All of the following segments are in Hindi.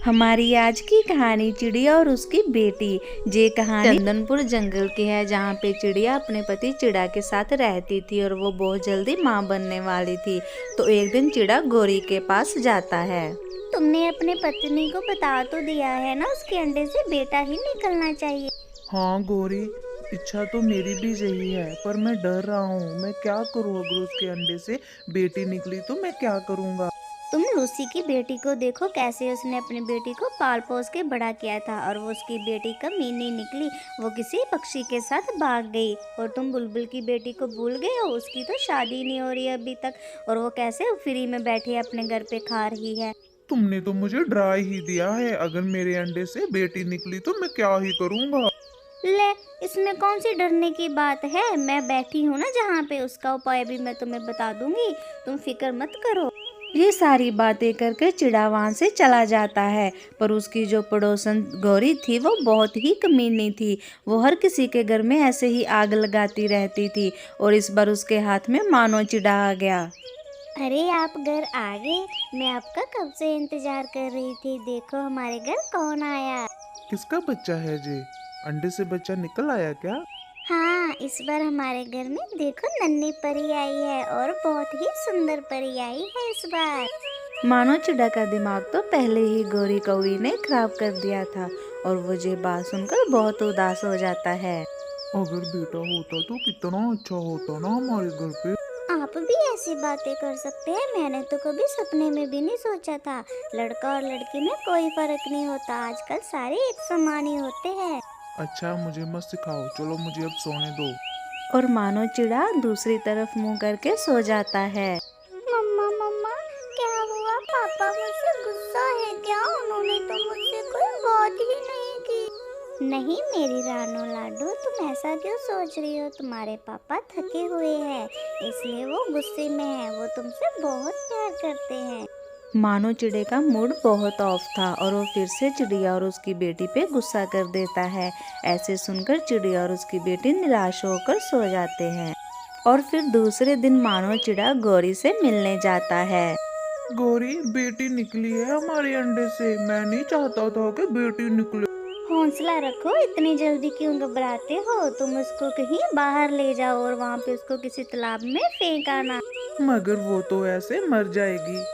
हमारी आज की कहानी चिड़िया और उसकी बेटी। ये कहानी चंदनपुर जंगल की है, जहाँ पे चिड़िया अपने पति चिड़ा के साथ रहती थी और वो बहुत जल्दी माँ बनने वाली थी। तो एक दिन चिड़ा गौरी के पास जाता है। तुमने अपने पत्नी को बता तो दिया है ना, उसके अंडे से बेटा ही निकलना चाहिए। हाँ गौरी, इच्छा तो मेरी भी यही है, पर मैं डर रहा हूँ। मैं क्या करूँ? अगर उसके अंडे से बेटी निकली तो मैं क्या करूँगा? तुम लूसी की बेटी को देखो, कैसे उसने अपनी बेटी को पाल पोस के बड़ा किया था, और वो उसकी बेटी कमीनी निकली, वो किसी पक्षी के साथ भाग गई। और तुम बुलबुल की बेटी को भूल गए हो, उसकी तो शादी नहीं हो रही है अभी तक, और वो कैसे फ्री में बैठी है अपने घर पे खा रही है। तुमने तो मुझे डरा ही दिया है। अगर मेरे अंडे से बेटी निकली तो मैं क्या ही करूँगा? ले, इसमें कौन सी डरने की बात है? मैं बैठी हूँ ना जहाँ पे, उसका उपाय भी मैं तुम्हें बता दूंगी, तुम फिक्र मत करो। ये सारी बातें करके चिड़ा वहाँ से चला जाता है। पर उसकी जो पड़ोसन गौरी थी वो बहुत ही कमीनी थी। वो हर किसी के घर में ऐसे ही आग लगाती रहती थी, और इस बार उसके हाथ में मानो चिड़ा आ गया। अरे आप घर आ गए, मैं आपका कब से इंतजार कर रही थी। देखो हमारे घर कौन आया। किसका बच्चा है जी? अंडे से बच्चा निकल आया क्या? हाँ, इस बार हमारे घर में देखो नन्ही परी आई है, और बहुत ही सुंदर परी आई है इस बार। मानो चिड़ा का दिमाग तो पहले ही गौरी कौवी ने खराब कर दिया था, और वो ये बात सुनकर बहुत उदास हो जाता है। अगर बेटा होता तो कितना अच्छा होता ना हमारे घर पे। आप भी ऐसी बातें कर सकते हैं, मैंने तो कभी सपने में भी नहीं सोचा था। लड़का और लड़की में कोई फर्क नहीं होता, आजकल सारे एक समान ही होते हैं। अच्छा, मुझे मत सिखाओ, चलो मुझे अब सोने दो। और मानो चिड़ा दूसरी तरफ मुंह करके सो जाता है। मम्मा मम्मा, क्या हुआ? पापा मुझसे गुस्सा है क्या? उन्होंने तो मुझसे कोई बात ही नहीं की। नहीं मेरी रानो लाडो, तुम ऐसा क्यों सोच रही हो? तुम्हारे पापा थके हुए हैं, इसलिए वो गुस्से में हैं। वो तुमसे बहुत प्यार करते हैं। मानो चिड़े का मूड बहुत ऑफ था, और वो फिर से चिड़िया और उसकी बेटी पे गुस्सा कर देता है। ऐसे सुनकर चिड़िया और उसकी बेटी निराश होकर सो जाते हैं। और फिर दूसरे दिन मानो चिड़ा गौरी से मिलने जाता है। गौरी, बेटी निकली है हमारे अंडे से। मैं नहीं चाहता था कि बेटी निकले। हौसला रखो, इतनी जल्दी क्यों घबराते हो? तुम उसको कहीं बाहर ले जाओ और वहाँ पे उसको किसी तालाब में फेंक आना। मगर वो तो ऐसे मर जाएगी।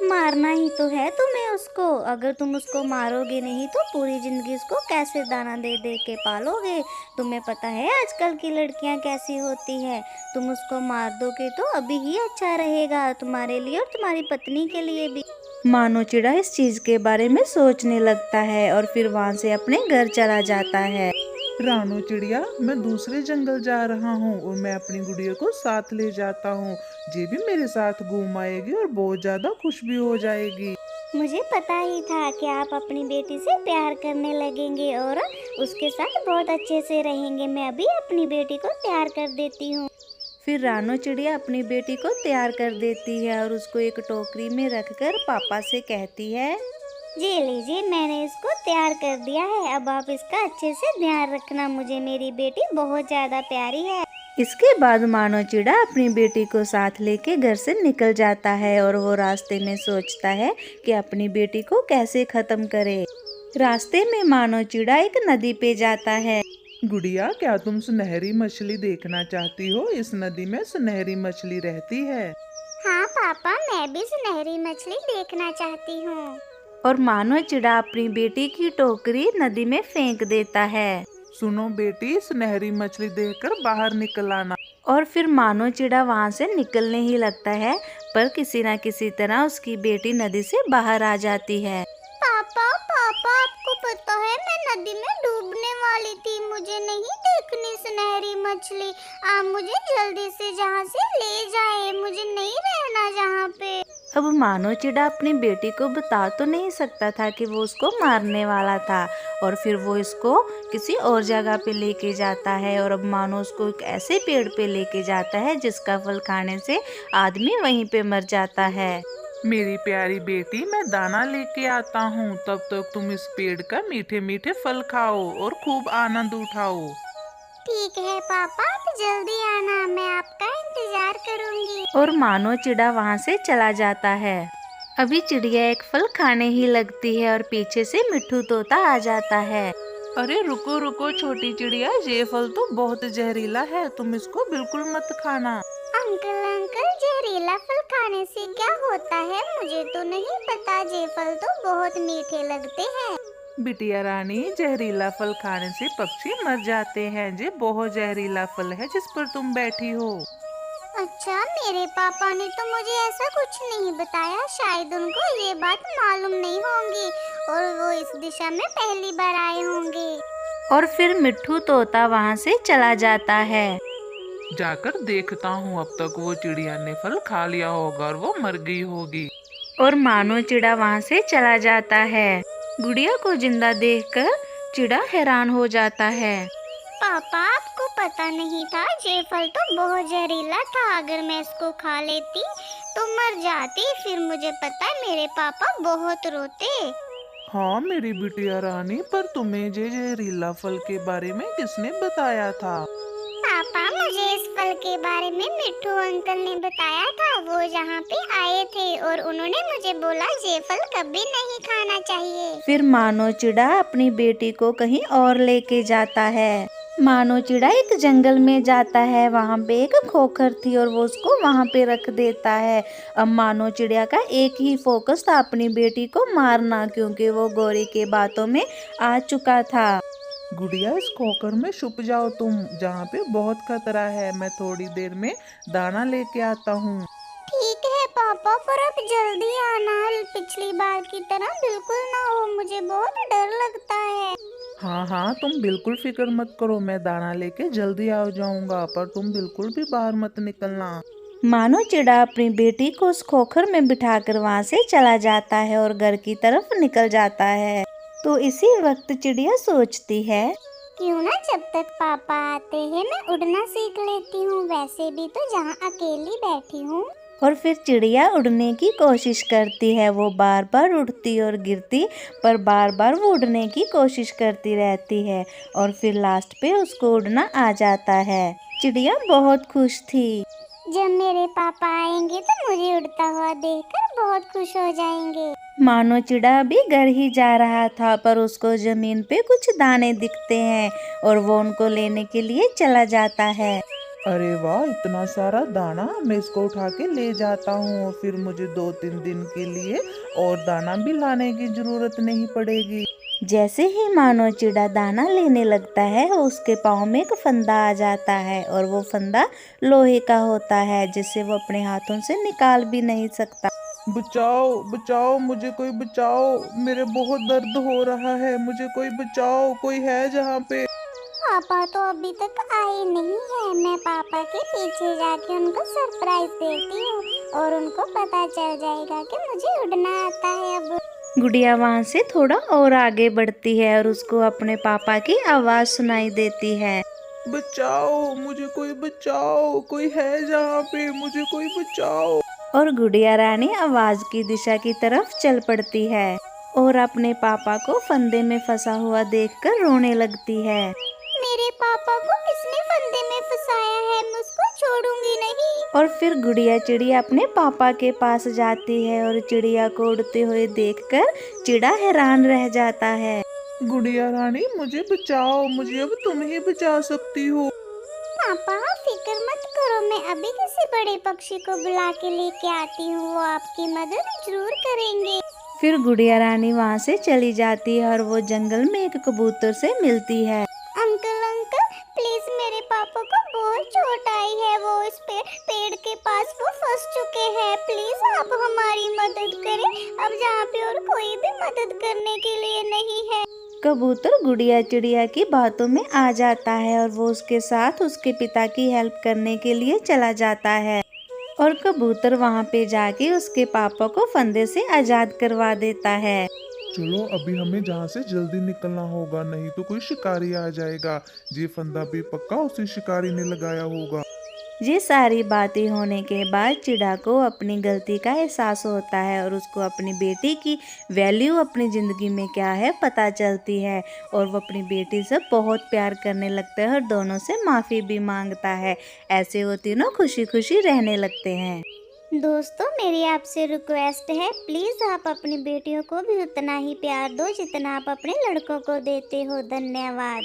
मारना ही तो है तुम्हें उसको। अगर तुम उसको मारोगे नहीं तो पूरी जिंदगी उसको कैसे दाना दे दे के पालोगे? तुम्हें पता है आजकल की लड़कियां कैसी होती है। तुम उसको मार दोगे तो अभी ही अच्छा रहेगा तुम्हारे लिए और तुम्हारी पत्नी के लिए भी। मानो चिड़ा इस चीज के बारे में सोचने लगता है, और फिर वहाँ से अपने घर चला जाता है। रानो चिड़िया, मैं दूसरे जंगल जा रहा हूँ और मैं अपनी गुड़िया को साथ ले जाता हूँ। ये भी मेरे साथ घूम आएगी और बहुत ज्यादा खुश भी हो जाएगी। मुझे पता ही था कि आप अपनी बेटी से प्यार करने लगेंगे और उसके साथ बहुत अच्छे से रहेंगे। मैं अभी अपनी बेटी को तैयार कर देती हूँ। फिर रानो चिड़िया अपनी बेटी को तैयार कर देती है और उसको एक टोकरी में रखकर पापा से कहती है, जी लीजिए, मैंने इसको तैयार कर दिया है। अब आप इसका अच्छे से ध्यान रखना, मुझे मेरी बेटी बहुत ज्यादा प्यारी है। इसके बाद मानो चिड़ा अपनी बेटी को साथ लेके घर से निकल जाता है, और वो रास्ते में सोचता है कि अपनी बेटी को कैसे खत्म करे। रास्ते में मानो चिड़ा एक नदी पे जाता है। गुड़िया, क्या तुम सुनहरी मछली देखना चाहती हो? इस नदी में सुनहरी मछली रहती है। हाँ पापा, मैं भी सुनहरी मछली देखना चाहती हूँ। और मानो चिड़ा अपनी बेटी की टोकरी नदी में फेंक देता है। सुनो बेटी, सुनहरी मछली देखकर बाहर निकल आना। और फिर मानो चिड़ा वहाँ से निकलने ही लगता है, पर किसी न किसी तरह उसकी बेटी नदी से बाहर आ जाती है। पापा पापा, आपको पता है मैं नदी में डूबने वाली थी, मुझे नहीं देखनी सुनहरी मछली। आप मुझे जल्दी से जहाँ से ले जाए, मुझे नहीं रहना जहाँ पे। अब मानो चिड़ा अपनी बेटी को बता तो नहीं सकता था कि वो उसको मारने वाला था, और फिर वो इसको किसी और जगह पे लेके जाता है। और अब मानो उसको एक ऐसे पेड़ पे लेके जाता है जिसका फल खाने से आदमी वहीं पे मर जाता है। मेरी प्यारी बेटी, मैं दाना लेके आता हूँ, तब तक तुम इस पेड़ का मीठे मीठे फल खाओ और खूब आनंद उठाओ। ठीक है पापा, आप जल्दी आना, मैं आपका इंतजार करूंगी। और मानो चिड़ा वहाँ से चला जाता है। अभी चिड़िया एक फल खाने ही लगती है और पीछे से मिट्ठू तोता आ जाता है। अरे रुको रुको छोटी चिड़िया, ये फल तो बहुत जहरीला है, तुम इसको बिल्कुल मत खाना। अंकल अंकल, जहरीला फल खाने से क्या होता है? मुझे तो नहीं पता, ये फल तो बहुत मीठे लगते हैं। बिटिया रानी, जहरीला फल खाने से पक्षी मर जाते हैं। ये बहुत जहरीला फल है जिस पर तुम बैठी हो। अच्छा, मेरे पापा ने तो मुझे ऐसा कुछ नहीं बताया, शायद उनको ये बात मालूम नहीं होंगी और वो इस दिशा में पहली बार आए होंगे। और फिर मिट्ठू तोता वहाँ से चला जाता है। जाकर देखता हूँ, अब तक वो चिड़िया ने फल खा लिया होगा और वो मर गई होगी। और मानो चिड़ा वहाँ से चला जाता है। गुड़िया को जिंदा देखकर चिड़ा हैरान हो जाता है। पापा, आपको पता नहीं था? ये फल तो बहुत जहरीला था, अगर मैं इसको खा लेती तो मर जाती। फिर मुझे पता, मेरे पापा बहुत रोते। हाँ मेरी बिटिया रानी, पर तुम्हें ये जहरीला फल के बारे में किसने बताया था? पापा, मुझे इस फल के बारे में मिट्ठू अंकल ने बताया था। वो यहाँ पे आए थे और उन्होंने मुझे बोला ये फल कभी नहीं खाना चाहिए। फिर मानो चिड़ा अपनी बेटी को कहीं और लेके जाता है। मानो चिड़ा एक जंगल में जाता है, वहाँ पे एक खोखर थी और वो उसको वहाँ पे रख देता है। अब मानो चिड़िया का एक ही फोकस था, अपनी बेटी को मारना, क्योंकि वो गौरी के बातों में आ चुका था। गुड़िया, इस खोकर में छुप जाओ तुम, जहाँ पे बहुत खतरा है। मैं थोड़ी देर में दाना लेके आता हूँ। ठीक है पापा, पर अब जल्दी आना, पिछली बार की तरह बिल्कुल ना हो, मुझे बहुत डर लगता है। हाँ हाँ, तुम बिल्कुल फिक्र मत करो, मैं दाना लेके जल्दी आ जाऊंगा, पर तुम बिल्कुल भी बाहर मत निकलना। मानो चिड़ा अपनी बेटी को उस खोखर में बिठाकर वहाँ से चला जाता है और घर की तरफ निकल जाता है। तो इसी वक्त चिड़िया सोचती है, क्यों ना जब तक पापा आते हैं मैं उड़ना सीख लेती हूँ, वैसे भी तो जहाँ अकेली बैठी हूँ। और फिर चिड़िया उड़ने की कोशिश करती है। वो बार बार उड़ती और गिरती, पर बार बार वो उड़ने की कोशिश करती रहती है और फिर लास्ट पे उसको उड़ना आ जाता है। चिड़िया बहुत खुश थी। जब मेरे पापा आएंगे तो मुझे उड़ता हुआ देखकर बहुत खुश हो जाएंगे। मानो चिड़ा अभी घर ही जा रहा था, पर उसको जमीन पे कुछ दाने दिखते हैं और वो उनको लेने के लिए चला जाता है। अरे वाह, इतना सारा दाना, मैं इसको उठा के ले जाता हूँ और फिर मुझे 2-3 दिन के लिए और दाना भी लाने की जरूरत नहीं पड़ेगी। जैसे ही मानो चिड़ा दाना लेने लगता है, उसके पाँव में एक फंदा आ जाता है और वो फंदा लोहे का होता है, जिसे वो अपने हाथों से निकाल भी नहीं सकता। बचाओ बचाओ, मुझे कोई बचाओ, मेरे बहुत दर्द हो रहा है, मुझे कोई बचाओ, कोई है जहाँ पे? पापा तो अभी तक आए नहीं है, मैं पापा के पीछे जाके उनको सरप्राइज देती हूँ और उनको पता चल जाएगा कि मुझे उड़ना आता है। अब गुड़िया वहाँ से थोड़ा और आगे बढ़ती है और उसको अपने पापा की आवाज़ सुनाई देती है। बचाओ, मुझे कोई बचाओ, कोई है जहाँ पे, मुझे कोई बचाओ। और गुड़िया रानी आवाज़ की दिशा की तरफ चल पड़ती है और अपने पापा को फंदे में फंसा हुआ देखकर रोने लगती है। मेरे पापा को किसने फंदे में फंसाया है, मैं उसको छोड़ूंगी नहीं। और फिर गुड़िया चिड़िया अपने पापा के पास जाती है और चिड़िया को उड़ते हुए देखकर चिड़ा हैरान रह जाता है। गुड़िया रानी, मुझे बचाओ, मुझे अब तुम ही बचा सकती हो। पापा फिक्र मत करो, मैं अभी किसी बड़े पक्षी को बुला के लेके आती हूँ, वो आपकी मदद जरूर करेंगे। फिर गुड़िया रानी वहाँ से चली जाती है और वो जंगल में एक कबूतर से मिलती है। अंकल अंकल, प्लीज मेरे पापा को बहुत चोट आई है, वो इस पेड़ के पास वो फंस चुके हैं, प्लीज आप हमारी मदद करें, अब जहाँ पे और कोई भी मदद करने के लिए नहीं है। कबूतर गुड़िया चिड़िया की बातों में आ जाता है और वो उसके साथ उसके पिता की हेल्प करने के लिए चला जाता है और कबूतर वहाँ पे जाके उसके पापा को फंदे से आज़ाद करवा देता है। चलो अभी हमें जहाँ से जल्दी निकलना होगा, नहीं तो कोई शिकारी आ जाएगा। ये फंदा भी पक्का उसी शिकारी ने लगाया होगा। ये सारी बातें होने के बाद चिड़ा को अपनी गलती का एहसास होता है और उसको अपनी बेटी की वैल्यू अपनी ज़िंदगी में क्या है पता चलती है और वो अपनी बेटी से बहुत प्यार करने लगता है और दोनों से माफ़ी भी मांगता है। ऐसे वो तीनों खुशी खुशी रहने लगते हैं। दोस्तों, मेरी आपसे रिक्वेस्ट है, प्लीज़ आप अपनी बेटियों को भी उतना ही प्यार दो जितना आप अपने लड़कों को देते हो। धन्यवाद।